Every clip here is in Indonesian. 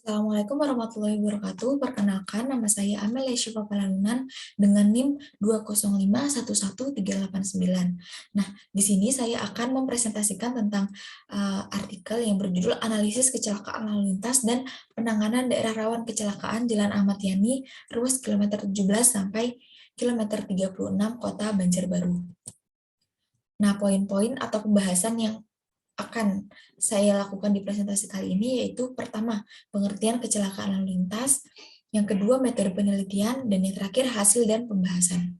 Assalamualaikum warahmatullahi wabarakatuh. Perkenalkan, nama saya Amelia Syifa Palalunan dengan NIM 205113889. Nah, di sini saya akan mempresentasikan tentang artikel yang berjudul Analisis Kecelakaan Lalu Lintas dan Penanganan Daerah Rawan Kecelakaan Jalan Ahmad Yani, ruas kilometer 17 sampai kilometer 36 Kota Banjarbaru. Nah, poin-poin atau pembahasan yang akan saya lakukan di presentasi kali ini yaitu pertama, pengertian kecelakaan lalu lintas, yang kedua, metode penelitian, dan yang terakhir, hasil dan pembahasan.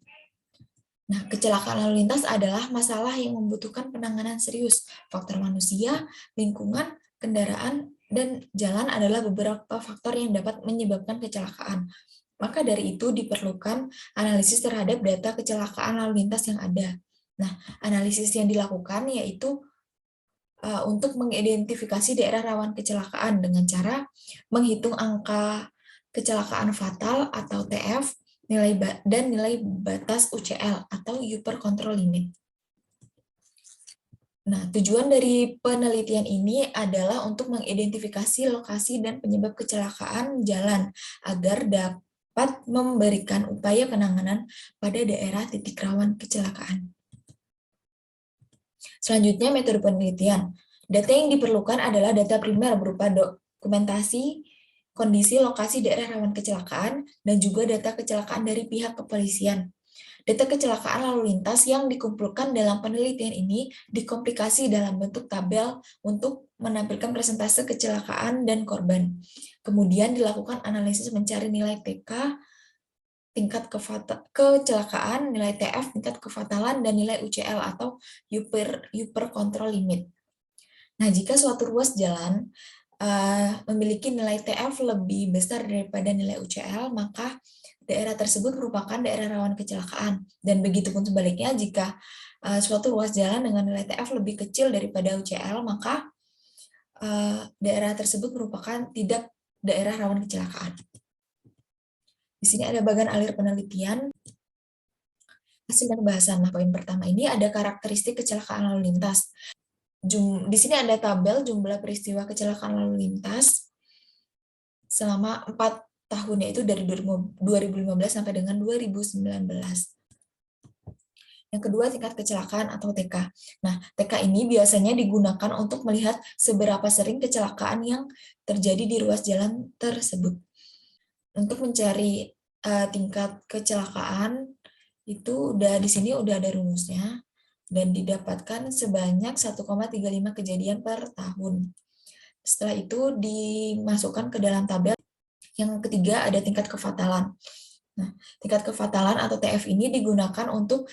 Nah, kecelakaan lalu lintas adalah masalah yang membutuhkan penanganan serius. Faktor manusia, lingkungan, kendaraan, dan jalan adalah beberapa faktor yang dapat menyebabkan kecelakaan. Maka dari itu diperlukan analisis terhadap data kecelakaan lalu lintas yang ada. Nah, analisis yang dilakukan yaitu untuk mengidentifikasi daerah rawan kecelakaan dengan cara menghitung angka kecelakaan fatal atau TF, dan nilai batas UCL atau Upper Control Limit. Nah, tujuan dari penelitian ini adalah untuk mengidentifikasi lokasi dan penyebab kecelakaan jalan agar dapat memberikan upaya penanganan pada daerah titik rawan kecelakaan. Selanjutnya, metode penelitian. Data yang diperlukan adalah data primer berupa dokumentasi, kondisi lokasi daerah rawan kecelakaan, dan juga data kecelakaan dari pihak kepolisian. Data kecelakaan lalu lintas yang dikumpulkan dalam penelitian ini dikomplikasi dalam bentuk tabel untuk menampilkan presentase kecelakaan dan korban. Kemudian dilakukan analisis mencari nilai TK, tingkat kecelakaan, nilai TF, tingkat kefatalan, dan nilai UCL atau Upper Control Limit. Nah, jika suatu ruas jalan memiliki nilai TF lebih besar daripada nilai UCL, maka daerah tersebut merupakan daerah rawan kecelakaan. Dan begitupun sebaliknya, jika suatu ruas jalan dengan nilai TF lebih kecil daripada UCL, maka daerah tersebut merupakan tidak daerah rawan kecelakaan. Di sini ada bagian alir penelitian, hasil dan pembahasan. Nah, poin pertama ini ada karakteristik kecelakaan lalu lintas. Di sini ada tabel jumlah peristiwa kecelakaan lalu lintas selama 4 tahun, yaitu dari 2015 sampai dengan 2019. Yang kedua, tingkat kecelakaan atau TK. Nah, TK ini biasanya digunakan untuk melihat seberapa sering kecelakaan yang terjadi di ruas jalan tersebut. Untuk mencari tingkat kecelakaan itu di sini udah ada rumusnya dan didapatkan sebanyak 1,35 kejadian per tahun. Setelah itu dimasukkan ke dalam tabel. Yang ketiga ada tingkat kefatalan. Nah, tingkat kefatalan atau TF ini digunakan untuk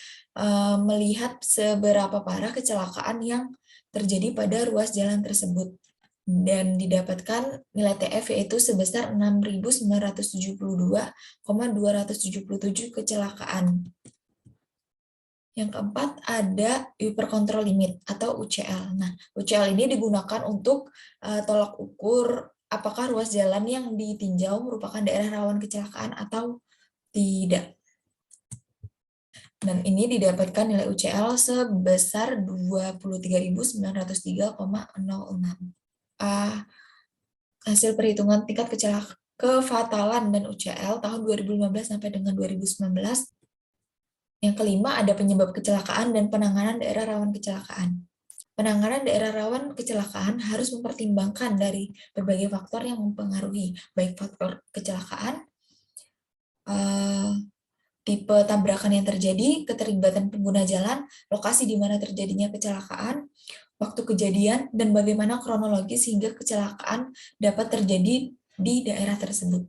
melihat seberapa parah kecelakaan yang terjadi pada ruas jalan tersebut. Dan didapatkan nilai TF yaitu sebesar 6.972,277 kecelakaan. Yang keempat ada Upper Control Limit atau UCL. Nah, UCL ini digunakan untuk tolak ukur apakah ruas jalan yang ditinjau merupakan daerah rawan kecelakaan atau tidak. Dan ini didapatkan nilai UCL sebesar 23.903,06. Hasil perhitungan tingkat kefatalan dan UCL tahun 2015 sampai dengan 2019. Yang kelima ada penyebab kecelakaan dan penanganan daerah rawan kecelakaan. Penanganan daerah rawan kecelakaan harus mempertimbangkan dari berbagai faktor yang mempengaruhi, baik faktor kecelakaan, tipe tabrakan yang terjadi, keterlibatan pengguna jalan, lokasi di mana terjadinya kecelakaan, waktu kejadian, dan bagaimana kronologis sehingga kecelakaan dapat terjadi di daerah tersebut.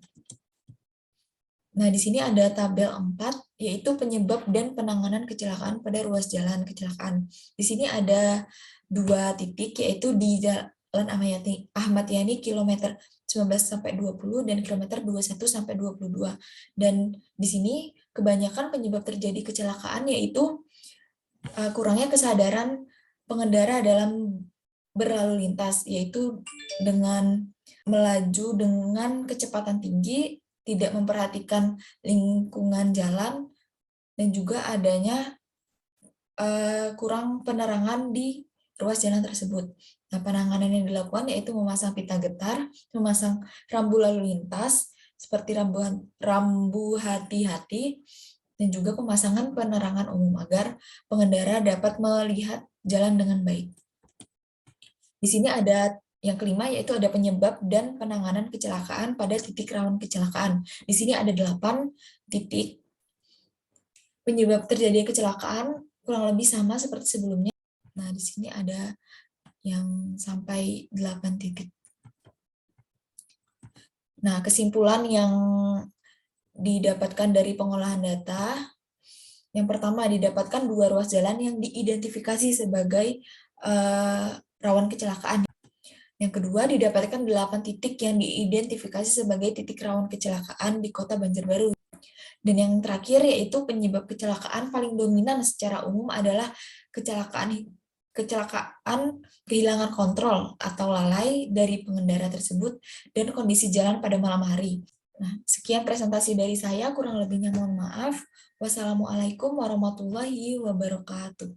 Nah, di sini ada tabel 4, yaitu penyebab dan penanganan kecelakaan pada ruas jalan kecelakaan. Di sini ada 2 titik, yaitu di Jalan Ahmad Yani kilometer 19-20 dan kilometer 21-22. Dan di sini kebanyakan penyebab terjadi kecelakaan yaitu kurangnya kesadaran pengendara dalam berlalu lintas, yaitu dengan melaju dengan kecepatan tinggi, tidak memperhatikan lingkungan jalan, dan juga adanya kurang penerangan di ruas jalan tersebut. Nah, penanganan yang dilakukan yaitu memasang pita getar, memasang rambu lalu lintas, seperti rambu hati-hati, dan juga pemasangan penerangan umum agar pengendara dapat melihat jalan dengan baik. Di sini ada yang kelima, yaitu ada penyebab dan penanganan kecelakaan pada titik rawan kecelakaan. Di sini ada 8 titik penyebab terjadi kecelakaan, kurang lebih sama seperti sebelumnya. Nah, di sini ada yang sampai 8 titik. Nah, kesimpulan yang didapatkan dari pengolahan data, yang pertama didapatkan 2 ruas jalan yang diidentifikasi sebagai rawan kecelakaan. Yang kedua, didapatkan 8 titik yang diidentifikasi sebagai titik rawan kecelakaan di Kota Banjarbaru. Dan yang terakhir yaitu penyebab kecelakaan paling dominan secara umum adalah kecelakaan kehilangan kontrol atau lalai dari pengendara tersebut dan kondisi jalan pada malam hari. Nah, sekian presentasi dari saya, kurang lebihnya mohon maaf. Wassalamualaikum warahmatullahi wabarakatuh.